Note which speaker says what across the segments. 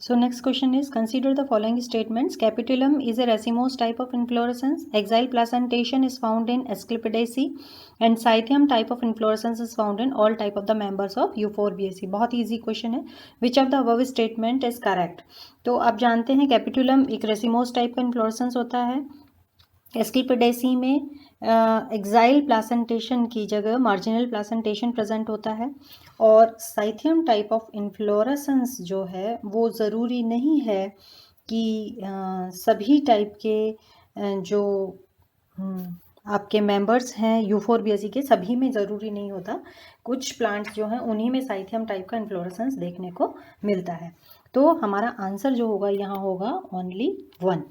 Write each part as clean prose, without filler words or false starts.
Speaker 1: So next question is, consider the following statements. Capitulum is a racemose type of inflorescence. Exile placentation is found in Asclepiadaceae and Scythium type of inflorescence is found in all type of the members of Euphorbiaceae. बहुत easy question है. Which of the above statement is correct? तो आप जानते हैं capitulum एक racemose type का inflorescence होता है. एस्क्लेपिडेसी में एक्साइल प्लासेंटेशन की जगह मार्जिनल प्लासेंटेशन प्रेजेंट होता है. और साइथियम टाइप ऑफ इन्फ्लोरेसेंस जो है वो ज़रूरी नहीं है कि सभी टाइप के जो आपके मेंबर्स हैं यूफोरबियासी के सभी में ज़रूरी नहीं होता. कुछ प्लांट्स जो हैं उन्हीं में साइथियम टाइप का इन्फ्लोरेसेंस देखने को मिलता है. तो हमारा आंसर जो होगा यहाँ होगा only 1.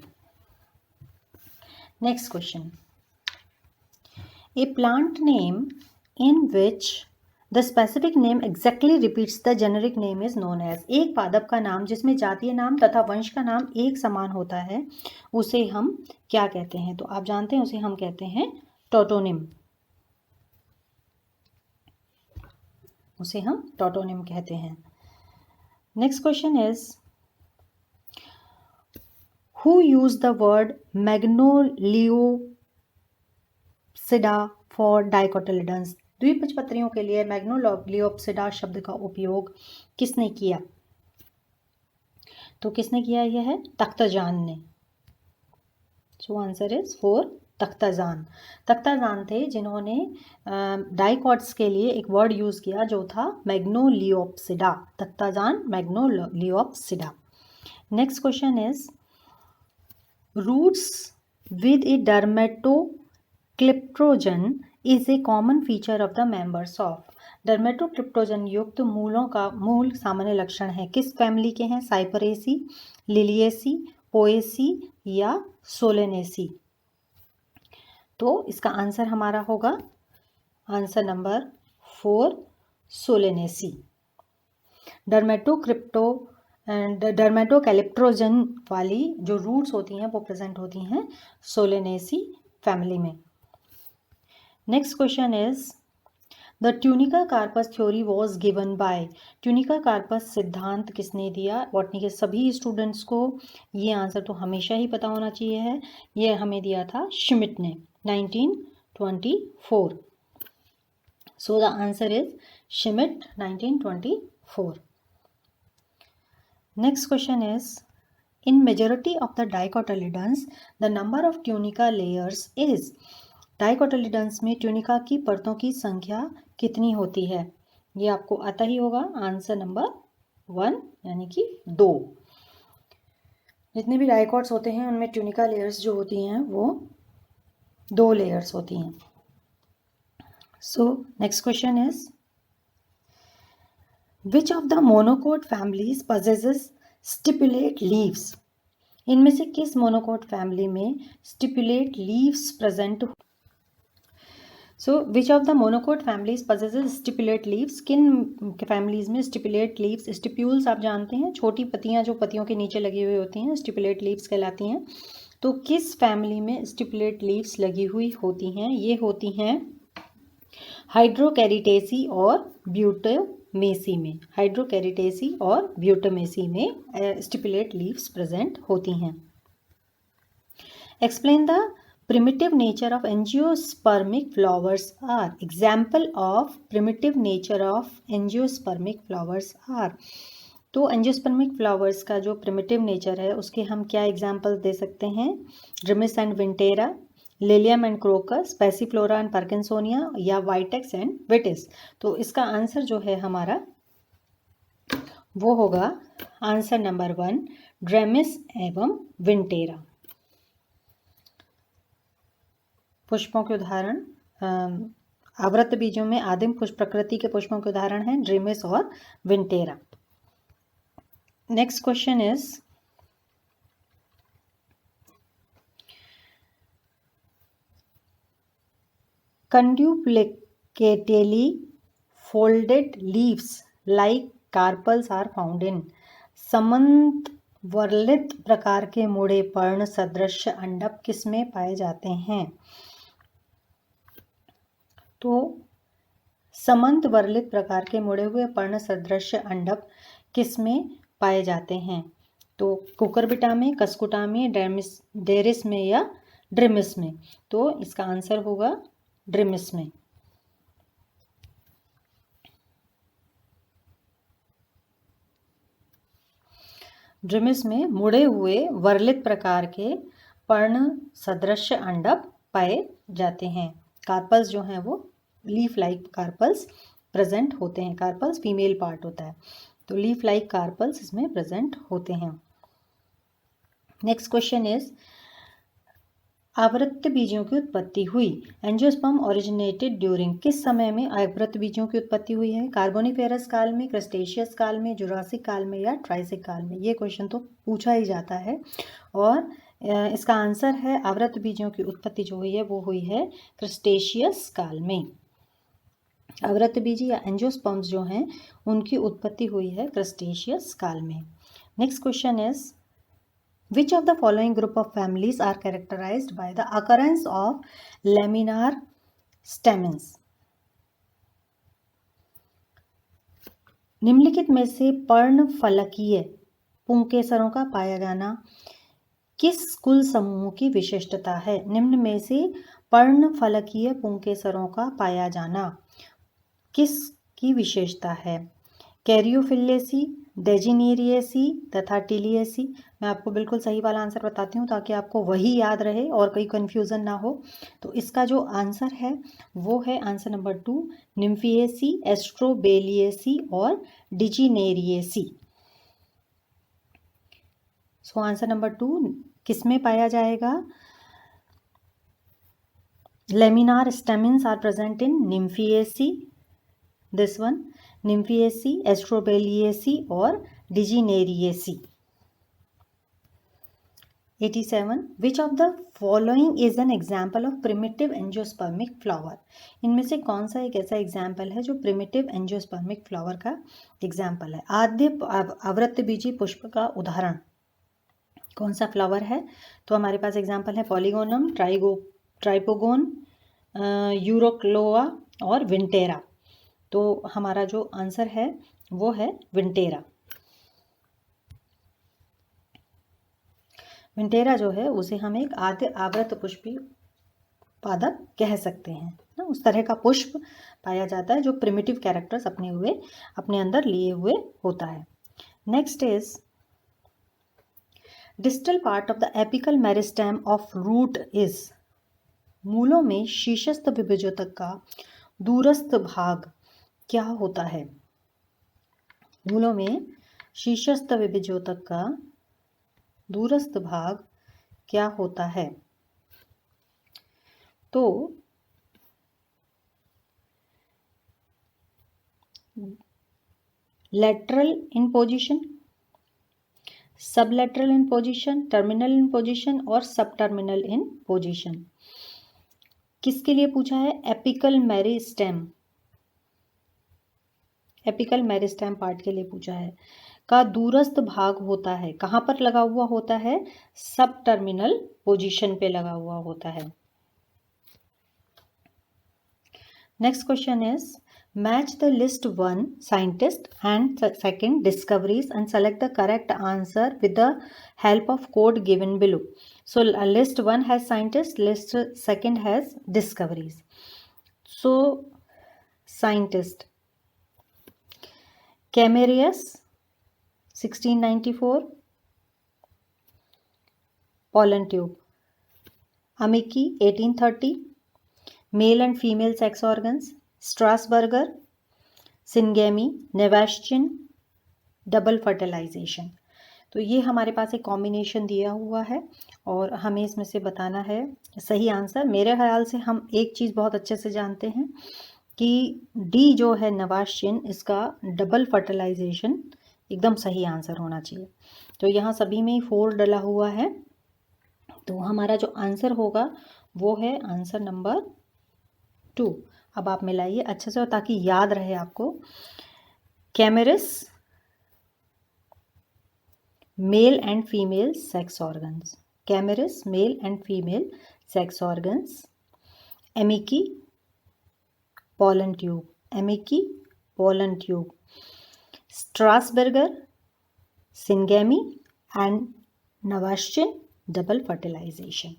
Speaker 1: Next question. A plant name in which the specific name exactly repeats the generic name is known as. एक पादप का नाम जिसमें जातीय नाम तथा वंश का नाम एक समान होता है उसे हम क्या कहते हैं? तो आप जानते हैं उसे हम कहते हैं टोटोनिम. उसे हम टोटोनिम कहते हैं. Next question is, who used the word मैग्नोलियोप्सिडा for dicotyledons? द्विबीजपत्रियों के लिए मैग्नोलियोप्सिडा शब्द का उपयोग किसने किया? तो किसने किया? यह है तख्ताजान ने. सो आंसर इज 4 तख्ताजान. तख्ताजान थे जिन्होंने डाइकॉट्स के लिए एक वर्ड यूज किया जो था Magnoliopsida. Takhtajan Magnoliopsida. Next question is, roots with a dermatocryptogen is a common feature of the members of. डर्मेटोक्रिप्टोजन युक्त मूलों का मूल सामान्य लक्षण है. किस फैमिली के हैं? साइपरेसी, लिलिएसी, पोएसी या सोलेनेसी. तो इसका आंसर हमारा होगा आंसर नंबर 4 सोलेनेसी. डर्मेटोकैलिप्टोजन वाली जो रूट्स होती हैं वो प्रेजेंट होती हैं सोलेनेसी फैमिली में. Next question is, the tunica corpus theory was given by. Tunica corpus सिद्धांत किसने दिया? बॉटनी के सभी स्टूडेंट्स को ये आंसर तो हमेशा ही पता होना चाहिए है. ये हमें दिया था श्मिट ने 1924. सो the answer is Schmidt 1924. Next question is, in majority of the dicotyledons the number of tunica layers is. dicotyledons में ट्यूनिका की परतों की संख्या कितनी होती है? ये आपको आता ही होगा. आंसर नंबर 1 यानी कि 2. जितने भी डाइकॉट्स होते हैं उनमें ट्यूनिका लेयर्स जो होती हैं वो 2 लेयर्स होती हैं. So next question is, Which of the monocot families possesses stipulate leaves? इनमें से किस मोनोकोट फैमिली में stipulate leaves present? So which of the monocot families possesses stipulate leaves? किन फैमिलीज में स्टिपुलेट लीव्स? स्टिप्यूल्स आप जानते हैं, छोटी पत्तियां जो पत्तियों के नीचे लगी हुई होती हैं स्टिपुलेट लीव्स कहलाती हैं. तो किस फैमिली में स्टिपुलेट लीव्स लगी हुई होती हैं? ये होती हैं हाइड्रोकैरिटेसी और ब्यूटामेसी में. हाइड्रोकैरिटेसी और ब्यूटामेसी में स्टिपुलेट लीव्स प्रेजेंट होती हैं. Explain the primitive nature of angiospermic flowers are. Example of primitive nature of angiospermic flowers are. तो एंजियोस्पर्मिक फ्लावर्स का जो प्रिमिटिव नेचर है उसके हम क्या एग्जाम्पल दे सकते हैं? Drimys and winteri, Lilium and Crocus, Passiflora and Parkinsonia या वाइटेक्स एंड विटिस. तो इसका आंसर जो है हमारा वो होगा आंसर नंबर 1 ड्रेमिस एवं विंटेरा. पुष्पों के उदाहरण आवृत बीजों में आदिम पुष्प प्रकृति के पुष्पों के उदाहरण हैं ड्रीमिस और winteri. Next question is, conduplicately folded leaves like carpels are found in. समंतवर्लित प्रकार के मुड़े पर्ण सदृश अंडप किसमें पाए जाते हैं? तो समंतवर्लित प्रकार के मुड़े हुए पर्ण सदृश अंडप किसमें पाए जाते हैं? तो कुकुरबिटा में, कस्कुटा में, डेरिस में या ड्रिमिस में? तो इसका आंसर होगा ड्रिमिस में। ड्रिमिस में मुड़े हुए वर्लित प्रकार के पर्ण सदृश अंडक पाए जाते हैं। कार्पल्स जो हैं वो लीफ लाइक कार्पल्स प्रेजेंट होते हैं। कार्पल्स फीमेल पार्ट होता है, तो लीफ लाइक कार्पल्स इसमें प्रेजेंट होते हैं। नेक्स्ट क्वेश्चन इज, आवृत्त बीजों की उत्पत्ति हुई। एंजियोस्पर्म ओरिजिनेटेड ड्यूरिंग, किस समय में आवृत्त बीजों की उत्पत्ति हुई है? कार्बोनिफेरस काल में, क्रस्टेशियस काल में, जुरासिक काल में या ट्राइसिक काल में? ये क्वेश्चन तो पूछा ही जाता है। और इसका आंसर है, आवृत्त बीजों की उत्पत्ति जो हुई है वो हुई है क्रस्टेशियस काल में। आवृत्त बीज या एंजियोस्पर्म्स जो हैं उनकी उत्पत्ति हुई है क्रस्टेशियस काल में। Next question is, which of the following group of families are characterized by the occurrence of laminar stamens? निम्नलिखित में से पर्णफलकीय पुंकेसरों का पाया जाना किस कुल समूह की विशिष्टता है? निम्न में से पर्णफलकीय पुंकेसरों का पाया जाना किस की विशेषता है? कैरियोफिलेसी, डेजिनेरिएसी तथा टिलिएसी। मैं आपको बिल्कुल सही वाला आंसर बताती हूँ ताकि आपको वही याद रहे और कोई कन्फ्यूज़न ना हो। तो इसका जो आंसर है वो है आंसर नंबर 2, निम्फिएसी, एस्ट्रोबेलिएसी और डिजिनेरिएसी। सो आंसर नंबर 2 किस में पाया जाएगा? Laminar stamens are present in Nymphaeaceae, this one, Nymphaeaceae, Austrobaileyaceae और Degeneriaceae. 87, which of the following is an example of primitive angiospermic flower? इनमें से कौन सा एक ऐसा एग्जाम्पल है जो प्रिमिटिव एंजियोस्पर्मिक फ्लावर का एग्जाम्पल है? आद्य आवृत्तबीजी पुष्प का उदाहरण कौन सा फ्लावर है? तो हमारे पास एग्जाम्पल है पॉलीगोनम, ट्राइपोगोन, यूरोक्लोआ और विंटेरा। तो हमारा जो आंसर है वो है विंटेरा। विंटेरा जो है उसे हम एक आद्य आवृत पुष्पी पादप कह सकते हैं ना, उस तरह का पुष्प पाया जाता है जो प्रिमिटिव कैरेक्टर्स अपने अंदर लिए हुए होता है। Next is, distal part of the apical meristem of root is. मूलों में शीर्षस्थ विभेजोतक का दूरस्थ भाग क्या होता है? मूलों में शीर्षस्थ विभेजोतक का दूरस्थ भाग क्या होता है? तो लेटरल इन पोजीशन, सब lateral in position, terminal in position और सब टर्मिनल इन पोजीशन। किसके लिए पूछा है? Apical meristem, apical meristem part के लिए पूछा है। का दूरस्थ भाग होता है, कहाँ पर लगा हुआ होता है? सब टर्मिनल पोजीशन पे लगा हुआ होता है। Next question is, match the list 1 scientist and second discoveries and select the correct answer with the help of code given below. So list 1 has scientist, list second has discoveries. So scientist, Camerarius 1694, pollen tube, Amici 1830, male and female sex organs, Strasburger, Syngami, Nevaschin, double fertilization. तो ये हमारे पास एक combination दिया हुआ है और हमें इसमें से बताना है सही आंसर। मेरे ख्याल से हम एक चीज़ बहुत अच्छे से जानते हैं कि डी जो है नवाशिन, इसका डबल फर्टिलाइजेशन एकदम सही आंसर होना चाहिए। तो यहाँ सभी में 4 डला हुआ है, तो हमारा जो आंसर होगा वो है आंसर नंबर 2। अब आप मिलाइए अच्छे से ताकि याद रहे आपको। Camerarius, male and female sex organs, Camerarius male and female sex organs, Amici pollen tube, Amici pollen tube, Strasburger, Syngami and Navaschin double fertilization.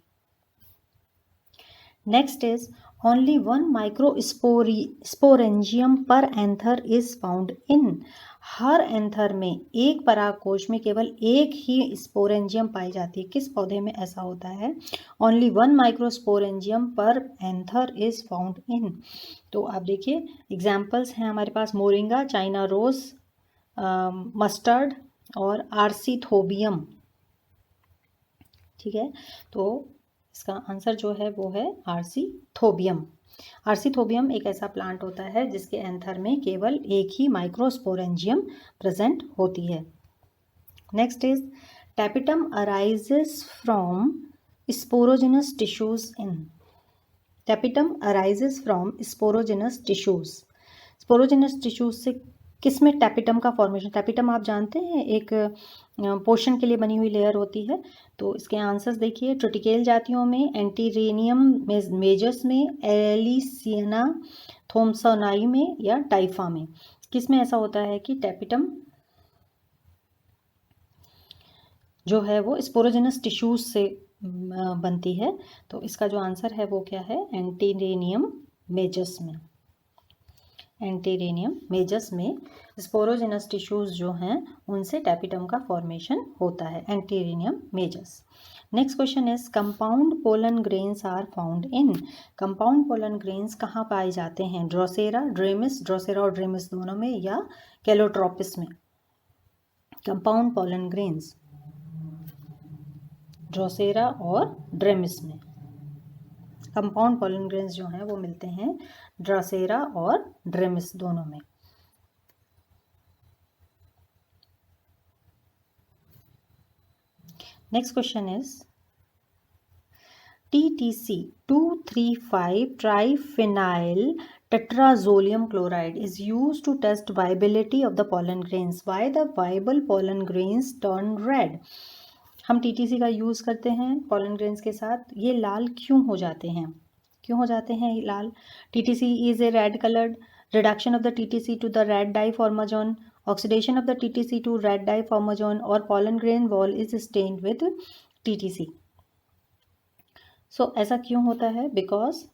Speaker 1: Next is only one microsporangium per anther is found in. Her anther में एक परागकोश में केवल एक ही sporangium पाई जाती है. किस पौधे में ऐसा होता है? ओनली वन माइक्रोस्पोरेंजियम पर एंथर इज फाउंड इन. तो आप देखिए एग्जाम्पल्स हैं हमारे पास मोरिंगा, चाइना रोज, मस्टर्ड और आर्सीथोबियम. ठीक है, तो इसका आंसर जो है वो है आर्सीथोबियम. आर्सीथोबियम एक ऐसा प्लांट होता है जिसके एंथर में केवल एक ही माइक्रोस्पोरेंजियम प्रेजेंट होती है. Next is tapetum arises from sporogenous tissues in. Tapetum arises from sporogenous tissues. Sporogenous tissues से किस में टैपिटम का फॉर्मेशन? टैपिटम आप जानते हैं एक पोषण के लिए बनी हुई लेयर होती है. तो इसके आंसर्स देखिए, ट्रिटिकेल जातियों में, एंटीरेनियम मेजस में, एलिसियना थोम्सोनाई में या टाइफा में. किस में ऐसा होता है कि टैपिटम जो है वो स्पोरोजेनस टिश्यूज से बनती है. तो इसका जो आंसर है वो क्या है? एंटीरेनियम मेजस में. एंटीरेनियम मेजस में स्पोरोजेनस टिश्यूज जो हैं उनसे टैपिटम का फॉर्मेशन होता है. Antirrhinum majus. Next question is compound pollen grains are found in. Compound pollen grains कहाँ पाए जाते हैं? ड्रोसेरा, ड्रेमिस, ड्रोसेरा और ड्रेमिस दोनों में, या कैलोट्रोपिस में? कंपाउंड पोलन ग्रेन्स ड्रोसेरा और ड्रेमिस में. कंपाउंड पोलन ग्रेन्स जो हैं वो मिलते हैं ड्रोसेरा और ड्रेमिस दोनों में. Next question is TTC 2,3,5 triphenyl tetrazoleum chloride is used to test viability of the pollen grains. Why the viable pollen grains turn red? हम TTC का यूज़ करते हैं pollen grains के साथ. ये लाल क्यों हो जाते हैं? क्यों हो जाते हैं ये लाल? TTC is a red colored. Reduction of the TTC to the red dye formazone, oxidation of the TTC to red dye formazone, or pollen grain wall is stained with TTC. So ऐसा क्यों होता है? Because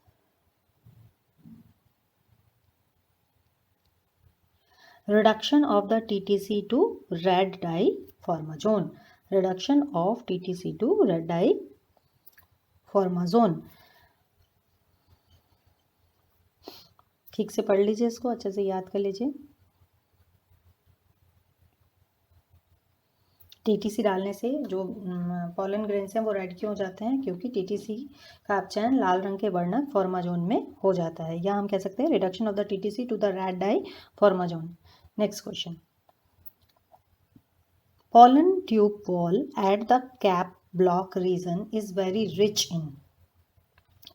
Speaker 1: reduction of the TTC to red dye formazone. Reduction of TTC to red dye formazone. ठीक से पढ़ लीजिए इसको, अच्छे से याद कर लीजिए. TTC डालने से जो पॉलन ग्रेन्स हैं वो रेड क्यों हो जाते हैं? क्योंकि TTC का अपचयन लाल रंग के वर्णक फॉर्माजोन में हो जाता है, या हम कह सकते हैं reduction of the TTC to the red dye formazan. Next question. Pollen tube wall at the cap block region is very rich in.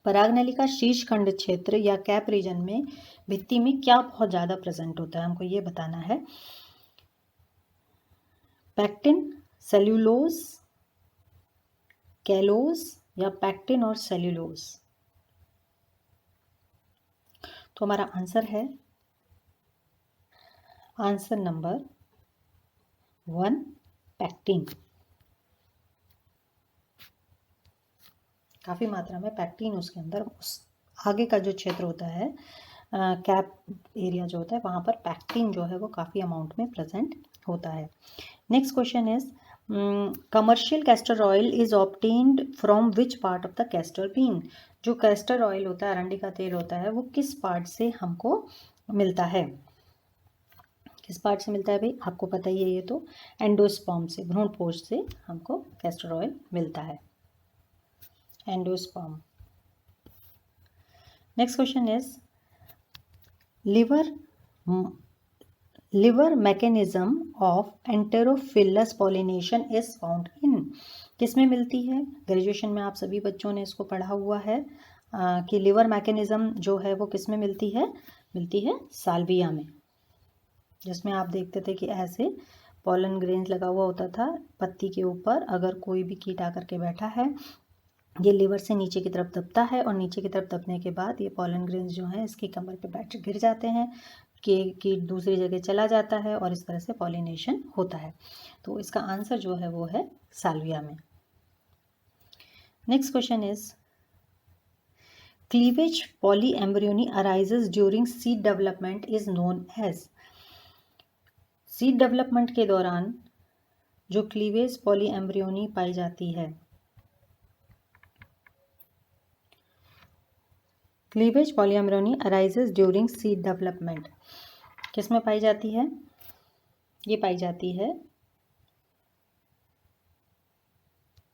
Speaker 1: परागनली का शीर्ष खंड क्षेत्र या कैप रीजन में भित्ति में क्या बहुत ज़्यादा प्रेजेंट होता है? हमको ये बताना है. पैक्टिन, सेल्यूलोज, कैलोज या पैक्टिन और सेल्यूलोज? तो हमारा आंसर है आंसर नंबर 1 पैक्टिन. काफ़ी मात्रा में पैक्टिन उसके अंदर, उस आगे का जो क्षेत्र होता है कैप एरिया जो होता है वहाँ पर पैक्टिन जो है वो काफ़ी अमाउंट में प्रेजेंट होता है. Next question is commercial castor oil is obtained from which part of the castor bean. जो कैस्टर ऑयल होता है, अरंडी का तेल होता है, वो किस पार्ट से हमको मिलता है? किस पार्ट से मिलता है भाई? आपको पता ही है ये तो. एंडोस्पर्म से, भ्रूणपोष से हमको कैस्टर ऑयल मिलता है. Endosperm. Next question is lever mechanism of entomophilous pollination is found in. किस में मिलती है? ग्रेजुएशन में आप सभी बच्चों ने इसको पढ़ा हुआ है कि लिवर मैकेनिज्म जो है वो किस में मिलती है? मिलती है साल्विया में, जिसमें आप देखते थे कि ऐसे पॉलन ग्रेन्स लगा हुआ होता था पत्ती के ऊपर. अगर कोई भी कीट आकर के बैठा है, ये लिवर से नीचे की तरफ दबता है और नीचे की तरफ दबने के बाद ये पॉलन ग्रेन्स जो हैं इसकी कमर पे बैठ गिर जाते हैं. कीट दूसरी जगह चला जाता है और इस तरह से पॉलिनेशन होता है। तो इसका आंसर जो है वो है साल्विया में। Next question is cleavage polyembryony arises during seed development is known as. Seed development के दौरान जो क्लीवेज पॉलीएम्ब्रियोनी पाई जाती है, cleavage polyembryony arises during seed development किस में पाई जाती है? ये पाई जाती है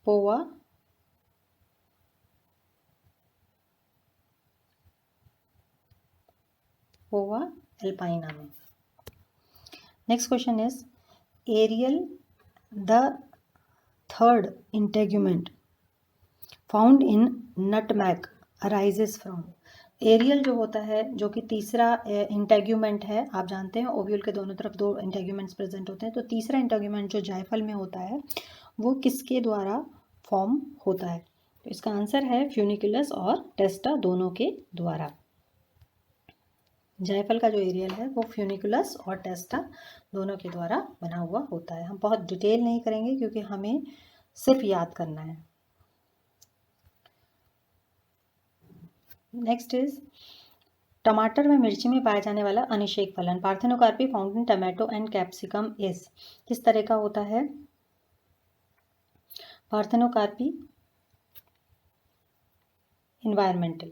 Speaker 1: पोआ एल्पाइना में। Next question is aril the third integument found in nutmeg arises from. Aril जो होता है, जो कि तीसरा इंटेग्यूमेंट है, आप जानते हैं ओव्यूल के दोनों तरफ 2 इंटेग्यूमेंट्स प्रेजेंट होते हैं, तो तीसरा इंटेग्यूमेंट जो जायफल में होता है वो किसके द्वारा फॉर्म होता है? तो इसका आंसर है फ्यूनिकुलस और टेस्टा दोनों के द्वारा। जायफल का जो एरियल है वो फ्यूनिकुलस और टेस्टा दोनों के द्वारा बना हुआ होता है। हम बहुत डिटेल नहीं करेंगे क्योंकि हमें सिर्फ याद करना है। नेक्स्ट इज टमाटर व मिर्ची में पाया जाने वाला अनिषेक फलन parthenocarpy found in tomato and capsicum is किस तरह का होता है? पार्थेनोकार्पी इन्वायरमेंटल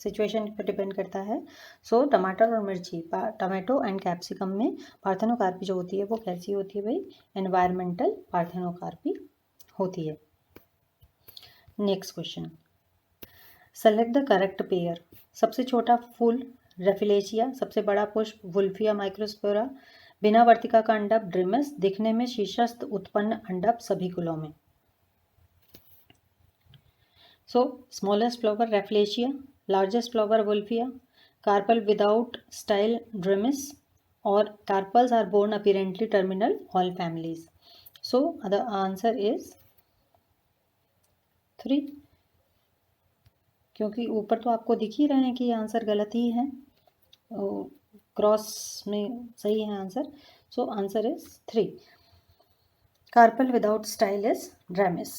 Speaker 1: सिचुएशन पर डिपेंड करता है। सो टमाटर और मिर्ची, टमाटो एंड कैप्सिकम में पार्थेनोकार्पी जो होती है वो कैसी होती है भाई? एनवायरमेंटल पार्थेनोकार्पी होती है। Next question, select the correct pair. सबसे छोटा फूल रेफिलेशिया, सबसे बड़ा पुष्प वुल्फिया माइक्रोस्पोरा, बिना वर्तिका का अंडप ड्रिमस, दिखने में शीर्षस्थ उत्पन्न अंडप सभी कुलों में। So smallest flower Rafflesia, largest flower Wolffia, carpel without style Drimys, और carpels are borne apparently terminal all families. So the answer is 3, क्योंकि ऊपर तो आपको दिख ही रहे हैं कि आंसर गलत ही है, क्रॉस में सही है answer. So answer is 3, carpel without style is ड्रामिस।